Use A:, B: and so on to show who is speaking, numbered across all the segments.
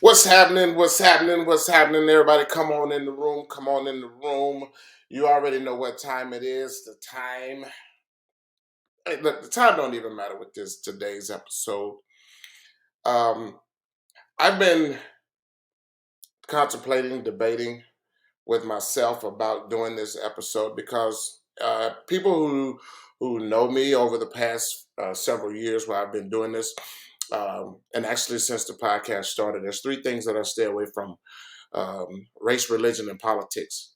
A: What's happening? What's happening? What's happening? Everybody, come on in the room. Come on in the room. You already know what time it is. The time. Hey, look, the time don't even matter with this today's episode. Um, I've been contemplating, debating with myself about doing this episode because people who know me over the past several years while I've been doing this, and actually since the podcast started, there's three things that I stay away from: race, religion, and politics.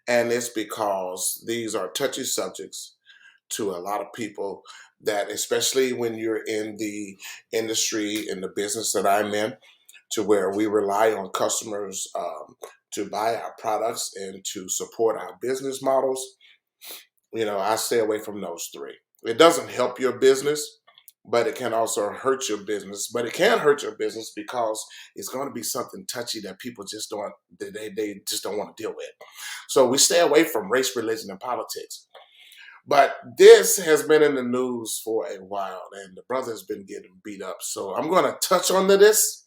A: And it's because these are touchy subjects to a lot of people that, especially when you're in the industry, in the business that I'm in, to where we rely on customers to buy our products and to support our business models. I stay away from those three. It doesn't help your business, but it can also hurt your business. But it can hurt your business because it's going to be something touchy that people just don't they just don't want to deal with. So we stay away from race, religion, and politics. But this has been in the news for a while, and the brother's been getting beat up. So I'm going to touch on this,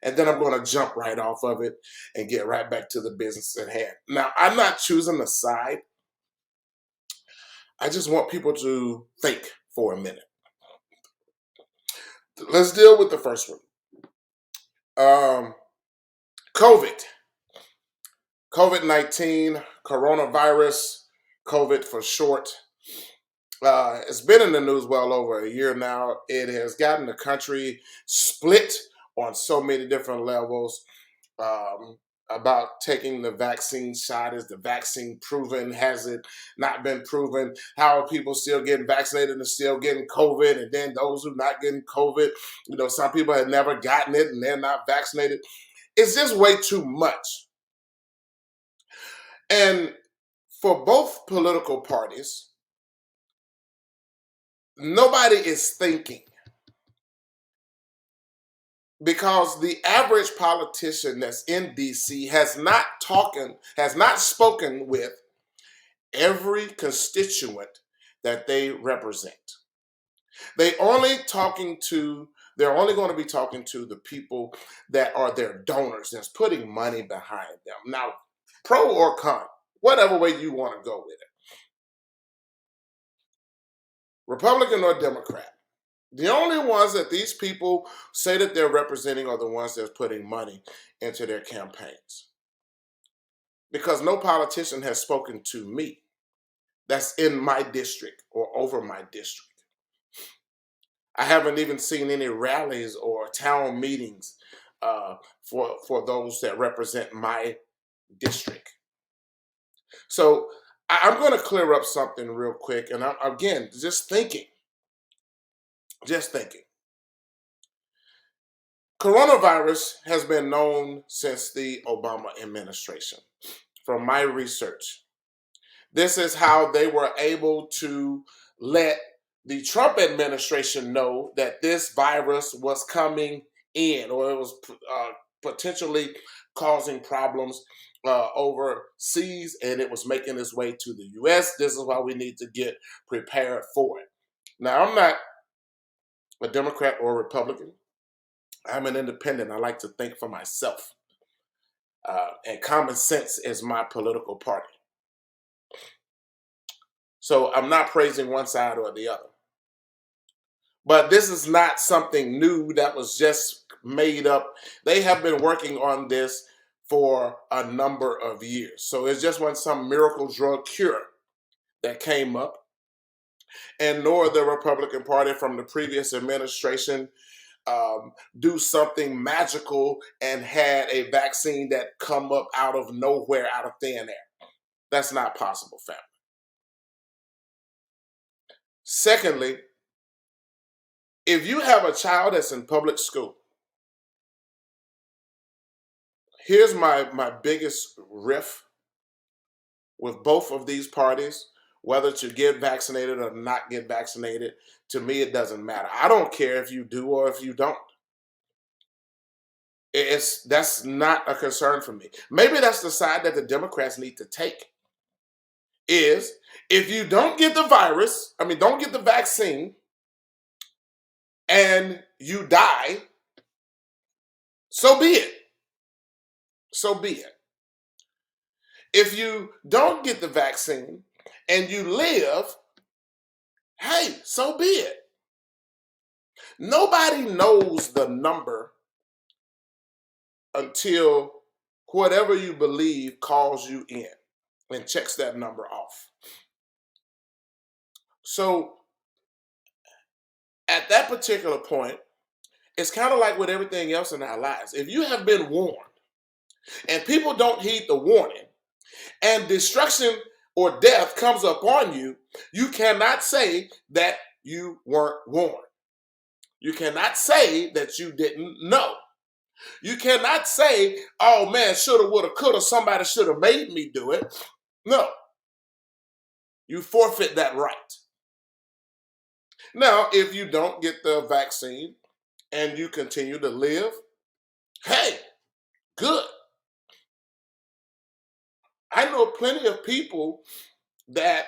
A: and then I'm going to jump right off of it and get right back to the business at hand. Now, I'm not choosing a side. I just want people to think for a minute. Let's deal with the first one. COVID. COVID-19, coronavirus, COVID for short. It's been in the news well over a year now. It has gotten the country split on so many different levels. Um, about taking the vaccine shot. Is the vaccine proven? Has it not been proven? How are people still getting vaccinated and still getting COVID? And then those who not getting COVID, some people have never gotten it and they're not vaccinated. It's just way too much. And for both political parties, nobody is thinking, because the average politician that's in DC has not spoken with every constituent that they represent. They only talking to they're only going to be talking to the people that are their donors, that's putting money behind them. Now, pro or con, whatever way you want to go with it, Republican or Democrat. The only ones that these people say that they're representing are the ones that's putting money into their campaigns. Because no politician has spoken to me that's in my district or over my district. I haven't even seen any rallies or town meetings for those that represent my district. So I'm going to clear up something real quick. And again, just thinking. Coronavirus has been known since the Obama administration. From my research, this is how they were able to let the Trump administration know that this virus was coming in, or it was potentially causing problems overseas, and it was making its way to the U.S. This is why we need to get prepared for it. Now, I'm not a Democrat or a Republican. I'm an independent. I like to think for myself. And common sense is my political party. So I'm not praising one side or the other. But this is not something new that was just made up. They have been working on this for a number of years. So it just wasn't some miracle drug cure that came up. And nor the Republican Party from the previous administration do something magical and had a vaccine that come up out of nowhere, out of thin air. That's not possible, family. Secondly, if you have a child that's in public school, here's my biggest riff with both of these parties, whether to get vaccinated or not get vaccinated. To me, it doesn't matter. I don't care if you do or if you don't. That's not a concern for me. Maybe that's the side that the Democrats need to take. Is if you don't get the virus, don't get the vaccine, and you die, So be it. So be it. If you don't get the vaccine and you live, hey, so be it. Nobody knows the number until whatever you believe calls you in and checks that number off. So at that particular point, it's kind of like with everything else in our lives. If you have been warned and people don't heed the warning and destruction or death comes upon you, you cannot say that you weren't warned. You cannot say that you didn't know. You cannot say, oh man, shoulda, woulda, coulda, somebody should have made me do it. No, you forfeit that right. Now, if you don't get the vaccine and you continue to live, hey, good. I know plenty of people that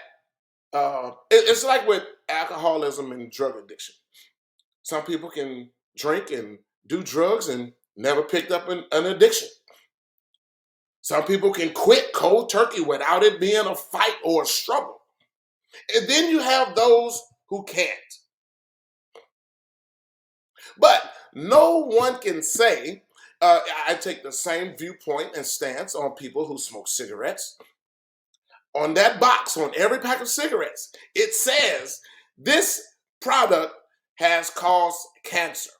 A: it's like with alcoholism and drug addiction. Some people can drink and do drugs and never picked up an addiction. Some people can quit cold turkey without it being a fight or a struggle. And then you have those who can't. But no one can say, I take the same viewpoint and stance on people who smoke cigarettes. On that box, on every pack of cigarettes, it says this product has caused cancer.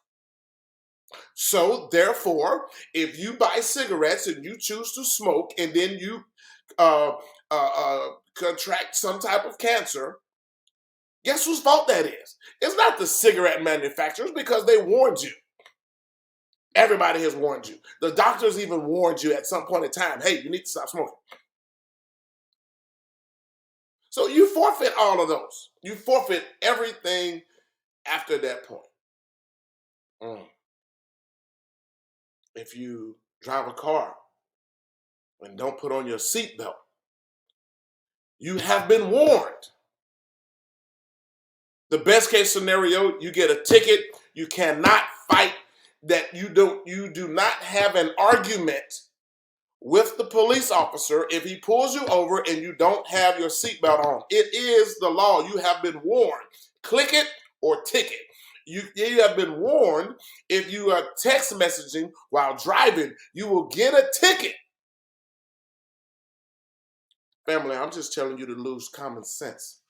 A: So therefore, if you buy cigarettes and you choose to smoke and then you uh, contract some type of cancer, guess whose fault that is? It's not the cigarette manufacturers because they warned you. Everybody has warned you. The doctors even warned you at some point in time, hey, you need to stop smoking. So you forfeit all of those. You forfeit everything after that point. If you drive a car and don't put on your seatbelt, you have been warned. The best case scenario, you get a ticket. You cannot fight that. You do not have an argument with the police officer if he pulls you over and you don't have your seatbelt on. It is the law. You have been warned. Click it or ticket. You have been warned. If you are text messaging while driving, you will get a ticket. Family, I'm just telling you to lose common sense.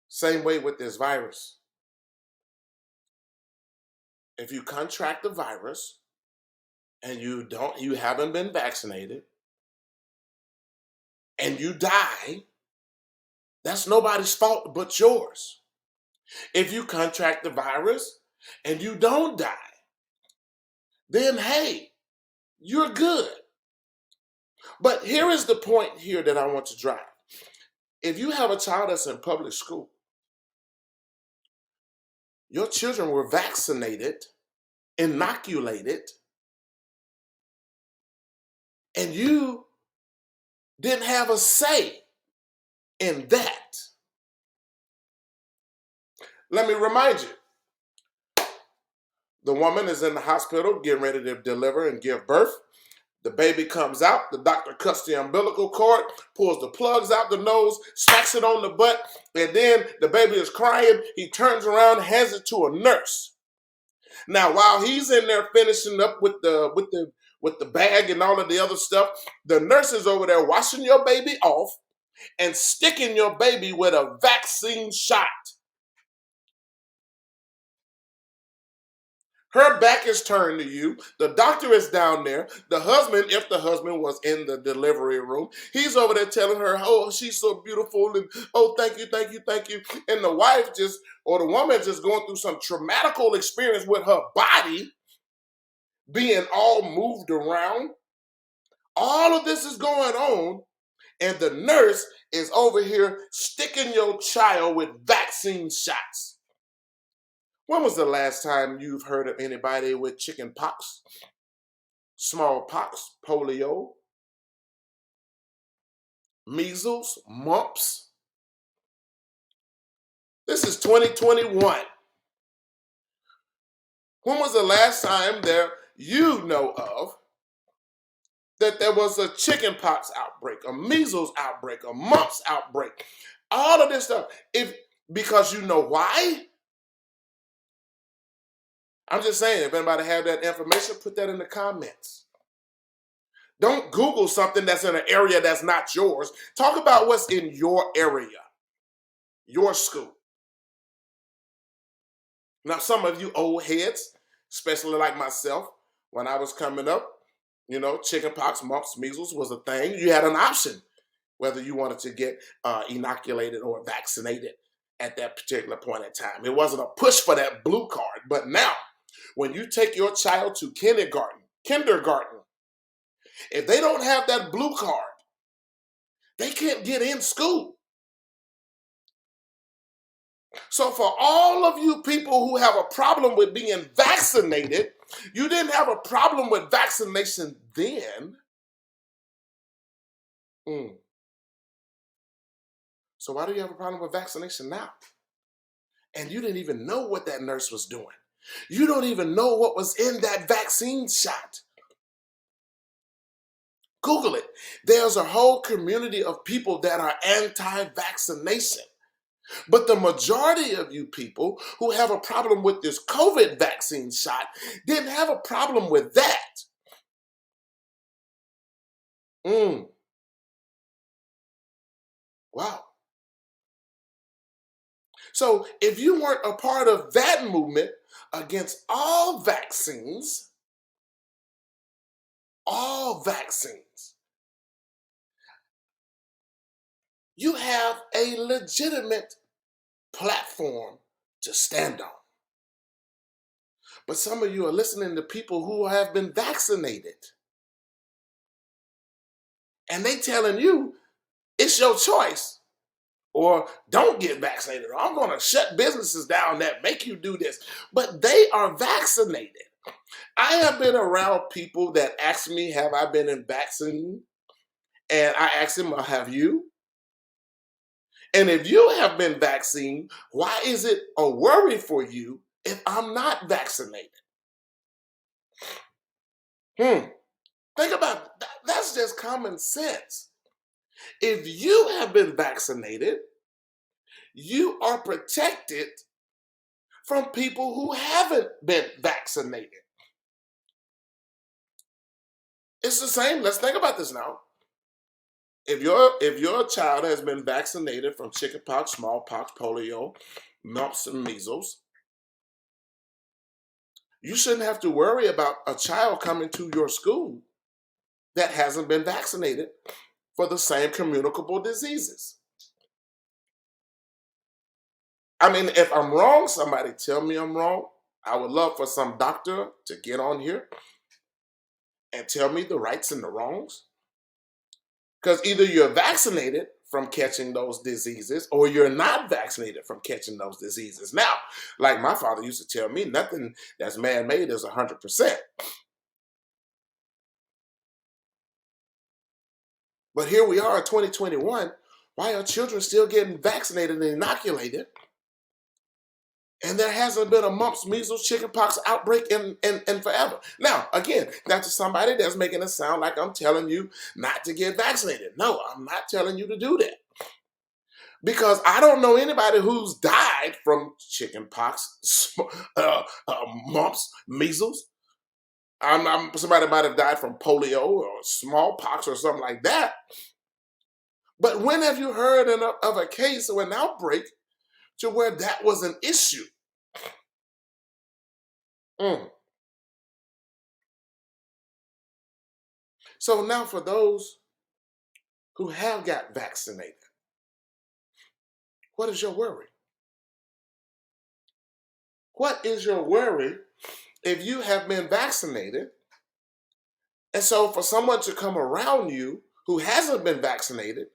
A: Same way with this virus. If you contract the virus and you haven't been vaccinated and you die, that's nobody's fault but yours. If you contract the virus and you don't die, then hey, you're good. But here is the point here that I want to drive. If you have a child that's in public school, your children were vaccinated, inoculated, and you didn't have a say in that. Let me remind you, the woman is in the hospital getting ready to deliver and give birth. The baby comes out, the doctor cuts the umbilical cord, pulls the plugs out the nose, smacks it on the butt, and then the baby is crying. He turns around, hands it to a nurse. Now, while he's in there finishing up with the bag and all of the other stuff, the nurse is over there washing your baby off and sticking your baby with a vaccine shot. Her back is turned to you. The doctor is down there. The husband, if the husband was in the delivery room, he's over there telling her, oh, she's so beautiful. And oh, thank you, thank you, thank you. And the wife or the woman just going through some traumatical experience with her body being all moved around. All of this is going on. And the nurse is over here sticking your child with vaccine shots. When was the last time you've heard of anybody with chicken pox, smallpox, polio, measles, mumps? This is 2021. When was the last time there you know of that there was a chicken pox outbreak, a measles outbreak, a mumps outbreak, all of this stuff? If because you know why? I'm just saying, if anybody have that information, put that in the comments. Don't Google something that's in an area that's not yours. Talk about what's in your area, your school. Now, some of you old heads, especially like myself, when I was coming up, chickenpox, mumps, measles was a thing. You had an option whether you wanted to get inoculated or vaccinated at that particular point in time. It wasn't a push for that blue card. But now, when you take your child to kindergarten, if they don't have that blue card, they can't get in school. So for all of you people who have a problem with being vaccinated, you didn't have a problem with vaccination then. So why do you have a problem with vaccination now? And you didn't even know what that nurse was doing. You don't even know what was in that vaccine shot. Google it. There's a whole community of people that are anti-vaccination. But the majority of you people who have a problem with this COVID vaccine shot didn't have a problem with that. Wow. So if you weren't a part of that movement against all vaccines, you have a legitimate platform to stand on. But some of you are listening to people who have been vaccinated. And they telling you it's your choice. Or don't get vaccinated. Or I'm going to shut businesses down that make you do this. But they are vaccinated. I have been around people that ask me, have I been in vaccine? And I ask them, have you? And if you have been vaccinated, why is it a worry for you if I'm not vaccinated? Think about that. That's just common sense. If you have been vaccinated, you are protected from people who haven't been vaccinated. It's the same. Let's think about this now. If your child has been vaccinated from chickenpox, smallpox, polio, mumps, and measles, you shouldn't have to worry about a child coming to your school that hasn't been vaccinated for the same communicable diseases. I mean, if I'm wrong, somebody tell me I'm wrong. I would love for some doctor to get on here and tell me the rights and the wrongs. Because either you're vaccinated from catching those diseases or you're not vaccinated from catching those diseases. Now, like my father used to tell me, nothing that's man-made is 100%. But here we are in 2021. Why are children still getting vaccinated and inoculated? And there hasn't been a mumps, measles, chickenpox outbreak in forever. Now, again, that's to somebody that's making it sound like I'm telling you not to get vaccinated. No, I'm not telling you to do that. Because I don't know anybody who's died from chickenpox, mumps, measles. Somebody might have died from polio or smallpox or something like that. But when have you heard of a case or an outbreak to where that was an issue? So now for those who have got vaccinated, what is your worry? What is your worry if you have been vaccinated? And so for someone to come around you who hasn't been vaccinated,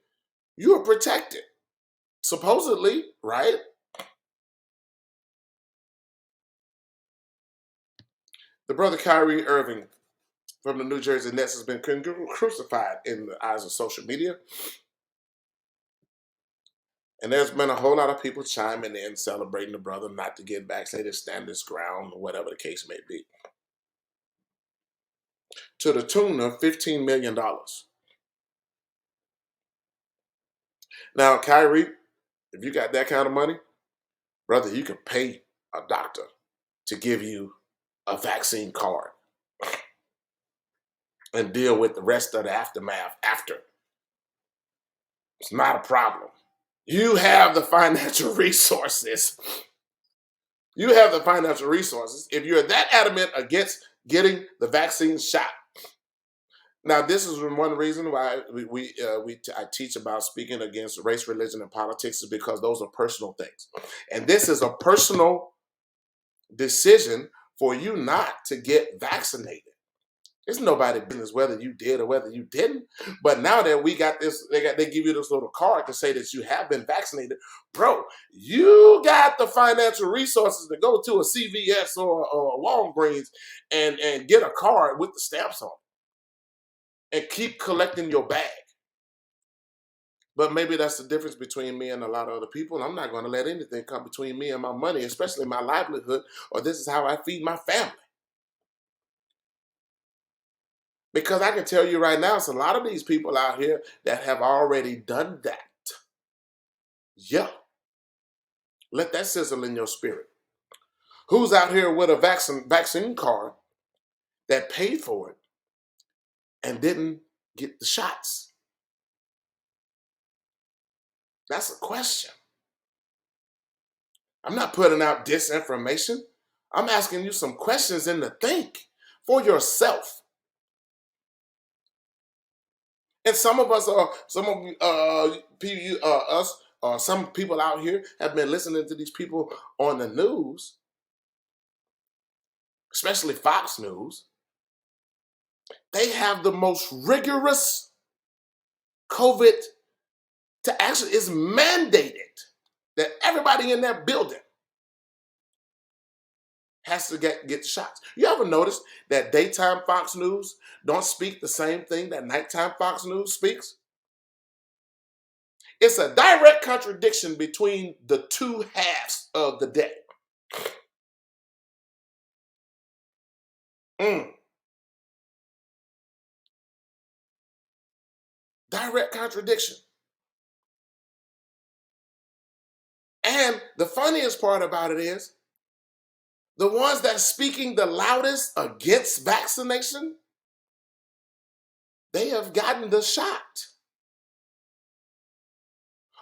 A: you are protected. Supposedly, right? The brother Kyrie Irving from the New Jersey Nets has been crucified in the eyes of social media. And there's been a whole lot of people chiming in, celebrating the brother not to get vaccinated, stand his ground, or whatever the case may be, to the tune of $15 million. Now, Kyrie, if you got that kind of money, brother, you can pay a doctor to give you a vaccine card and deal with the rest of the aftermath after. It's not a problem. You have the financial resources. You have the financial resources. If you're that adamant against getting the vaccine shot. Now, this is one reason why I teach about speaking against race, religion, and politics, is because those are personal things. And this is a personal decision for you not to get vaccinated. It's nobody's business whether you did or whether you didn't. But now that we got this, they give you this little card to say that you have been vaccinated, bro. You got the financial resources to go to a CVS or a Walgreens and get a card with the stamps on it and keep collecting your bag. But maybe that's the difference between me and a lot of other people. I'm not going to let anything come between me and my money, especially my livelihood, or this is how I feed my family. Because I can tell you right now, it's a lot of these people out here that have already done that. Yeah. Let that sizzle in your spirit. Who's out here with a vaccine card that paid for it and didn't get the shots? That's a question. I'm not putting out disinformation. I'm asking you some questions and to think for yourself. And some of us are, some people out here have been listening to these people on the news, especially Fox News. They have the most rigorous COVID to actually is mandated that everybody in that building has to get shots. You ever notice that daytime Fox News don't speak the same thing that nighttime Fox News speaks? It's a direct contradiction between the two halves of the day. Direct contradiction. And the funniest part about it is the ones that are speaking the loudest against vaccination, they have gotten the shot.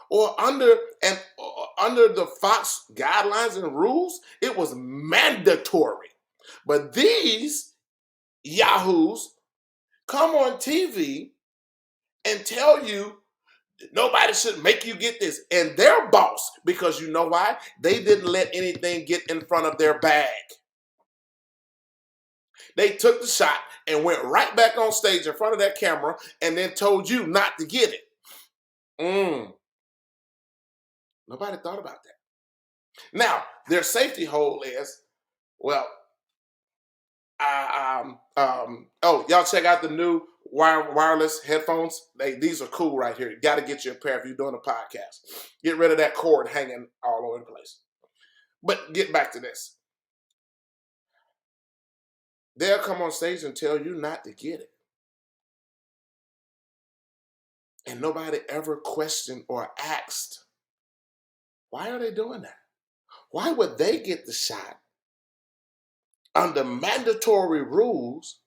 A: Or under the Fox guidelines and rules, it was mandatory. But these yahoos come on TV and tell you nobody should make you get this. And their boss, because you know why? They didn't let anything get in front of their bag. They took the shot and went right back on stage in front of that camera and then told you not to get it. Nobody thought about that. Now, their safety hole is, well, y'all check out the new wireless headphones. These are cool right here. You got to get you a pair if you're doing a podcast. Get rid of that cord hanging all over the place. But get back to this. They'll come on stage and tell you not to get it. And nobody ever questioned or asked, why are they doing that? Why would they get the shot under mandatory rules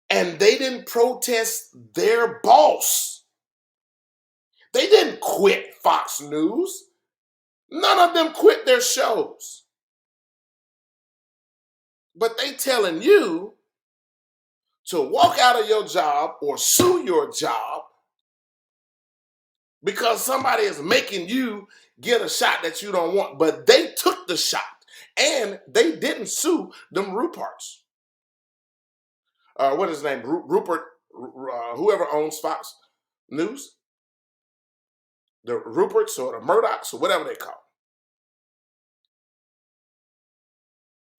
A: and they didn't protest their boss? They didn't quit Fox News. None of them quit their shows. But they telling you to walk out of your job or sue your job because somebody is making you get a shot that you don't want. But they took the shot and they didn't sue them Ruperts. What is his name? Rupert, whoever owns Fox News. The Ruperts or the Murdochs or whatever they call.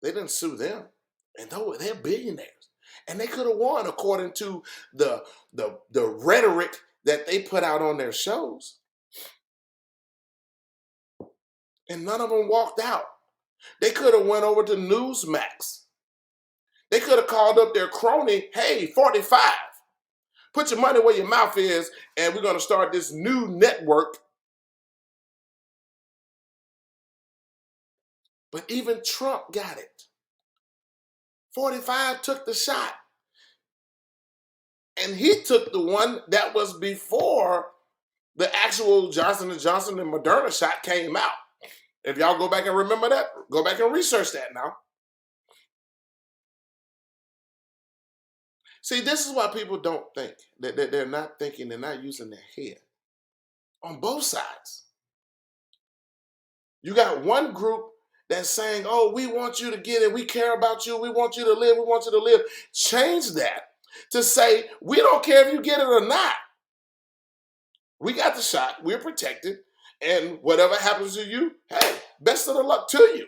A: They didn't sue them. And they're billionaires. And they could have won according to the rhetoric that they put out on their shows. and none of them walked out. They could have went over to Newsmax. They could have called up their crony, hey, 45, put your money where your mouth is, and we're going to start this new network. But even Trump got it. 45 took the shot. And he took the one that was before the actual Johnson & Johnson and Moderna shot came out. If y'all go back and remember that, go back and research that now. See, this is why people don't think. That they're not thinking, they're not using their head. On both sides. You got one group that's saying, oh, we want you to get it. We care about you. We want you to live. We want you to live. Change that to say, we don't care if you get it or not. We got the shot. We're protected. And whatever happens to you, hey, best of the luck to you.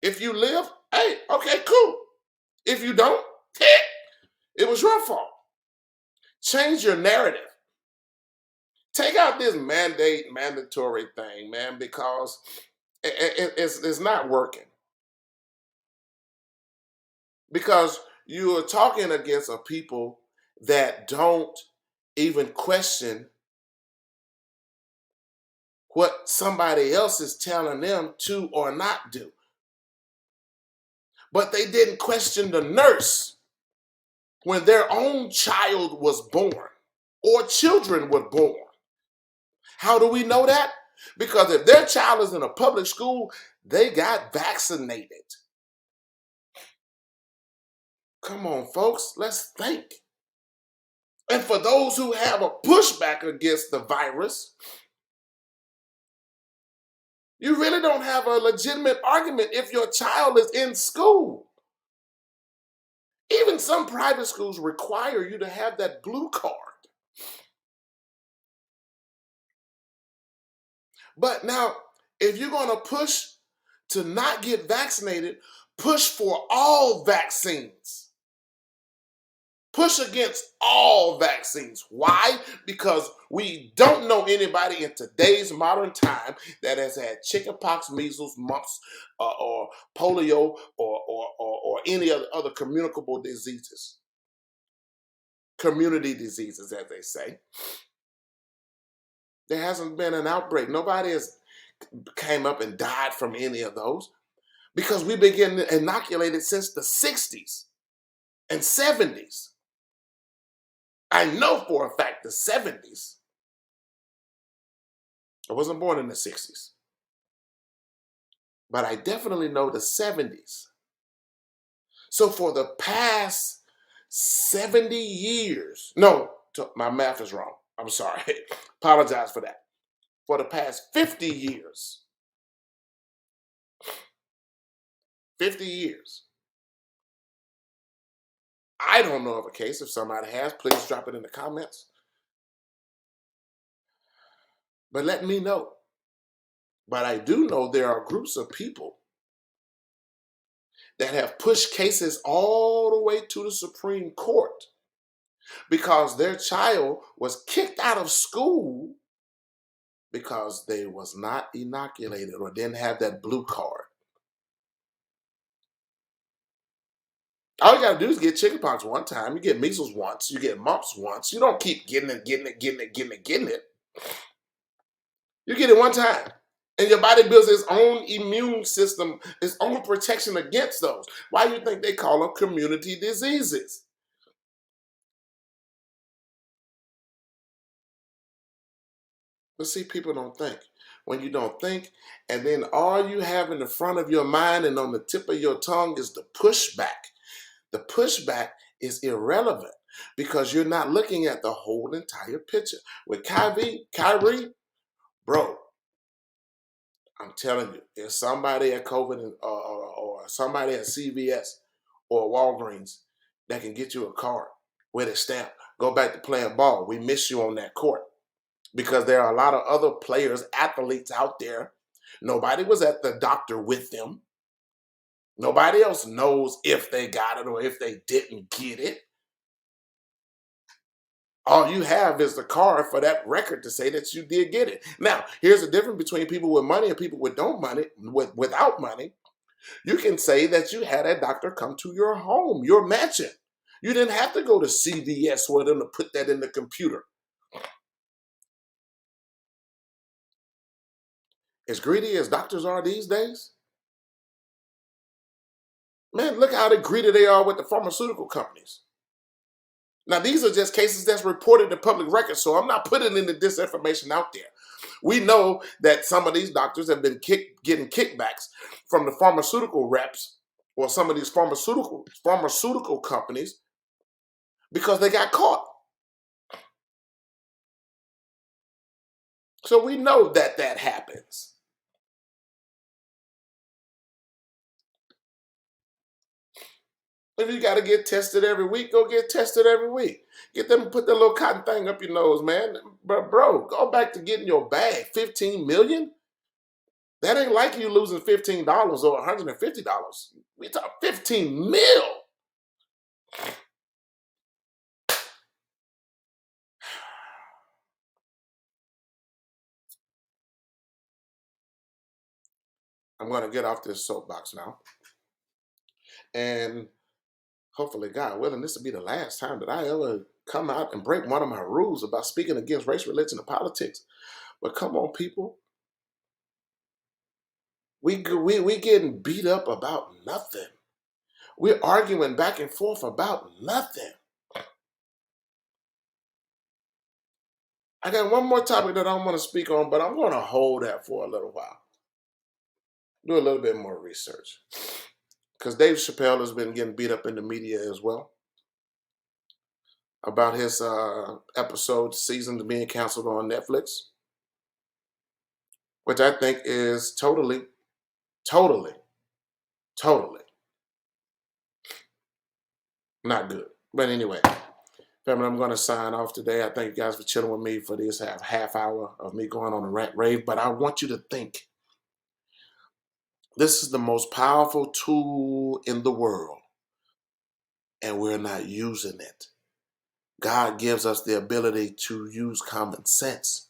A: If you live, hey, okay, cool. If you don't, hey, it was your fault. Change your narrative. Take out this mandatory thing, man, because it's not working. Because you are talking against a people that don't even question what somebody else is telling them to or not do. But they didn't question the nurse when their own child was born or children were born. How do we know that? Because if their child is in a public school, they got vaccinated. Come on, folks, let's think. And for those who have a pushback against the virus, you really don't have a legitimate argument if your child is in school. Even some private schools require you to have that blue card. But now, if you're going to push to not get vaccinated, push for all vaccines. Push against all vaccines. Why? Because we don't know anybody in today's modern time that has had chickenpox, measles, mumps, or polio, or any other communicable diseases. Community diseases, as they say. There hasn't been an outbreak. Nobody has came up and died from any of those because we've been getting inoculated since the 60s and 70s. I know for a fact the 70s. I wasn't born in the 60s. But I definitely know the 70s. So for the past 70 years, no, my math is wrong. I'm sorry. Apologize for that. For the past 50 years, 50 years, I don't know of a case. If somebody has, please drop it in the comments. But let me know. But I do know there are groups of people that have pushed cases all the way to the Supreme Court because their child was kicked out of school because they was not inoculated or didn't have that blue card. All you gotta do is get chickenpox one time. You get measles once. You get mumps once. You don't keep getting it. You get it one time. And your body builds its own immune system, its own protection against those. Why do you think they call them community diseases? But see, people don't think. When you don't think, and then all you have in the front of your mind and on the tip of your tongue is the pushback. The pushback is irrelevant because you're not looking at the whole entire picture. With Kyrie, bro, I'm telling you, if somebody at COVID or somebody at CVS or Walgreens that can get you a card with a stamp, go back to playing ball. We miss you on that court because there are a lot of other players, athletes out there. Nobody was at the doctor with them. Nobody else knows if they got it or if they didn't get it. All you have is the card for that record to say that you did get it. Now, here's the difference between people with money and people with don't money, without money. You can say that you had a doctor come to your home, your mansion. You didn't have to go to CVS for them to put that in the computer. As greedy as doctors are these days, man, look how greedy they are with the pharmaceutical companies. Now, these are just cases that's reported to public record, so I'm not putting any disinformation out there. We know that some of these doctors have been getting kickbacks from the pharmaceutical reps or some of these pharmaceutical companies because they got caught. So we know that that happens. If you got to get tested every week, go get tested every week. Get them, put that little cotton thing up your nose, man. But bro, go back to getting your bag. 15 million? That ain't like you losing $15 or $150. We talk 15 mil. I'm going to get off this soapbox now. And hopefully, God willing, this will be the last time that I ever come out and break one of my rules about speaking against race, religion, and politics. But come on, people. We getting beat up about nothing. We're arguing back and forth about nothing. I got one more topic that I want to speak on, but I'm going to hold that for a little while. Do a little bit more research. Because Dave Chappelle has been getting beat up in the media as well about his episode season being canceled on Netflix, which I think is totally, totally, totally not good. But anyway, family, I'm going to sign off today. I thank you guys for chilling with me for this half hour of me going on a rant rave. But I want you to think this is the most powerful tool in the world, and we're not using it. God gives us the ability to use common sense,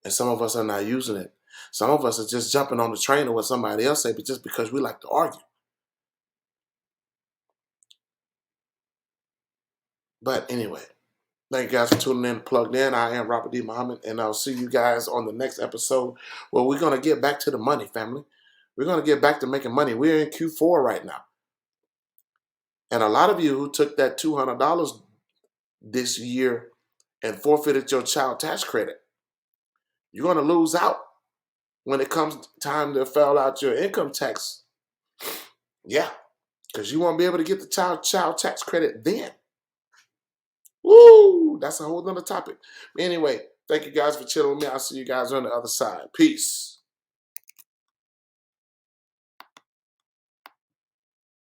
A: and some of us are not using it. Some of us are just jumping on the train of what somebody else say, but just because we like to argue. But anyway, thank you guys for tuning in, plugged in. I am Robert D. Muhammad, and I'll see you guys on the next episode where we're going to get back to the money, family. We're going to get back to making money. We're in Q4 right now. And a lot of you who took that $200 this year and forfeited your child tax credit, you're going to lose out when it comes time to fill out your income tax. Yeah, because you won't be able to get the child tax credit then. Woo! That's a whole nother topic. Anyway, thank you guys for chilling with me. I'll see you guys on the other side. Peace.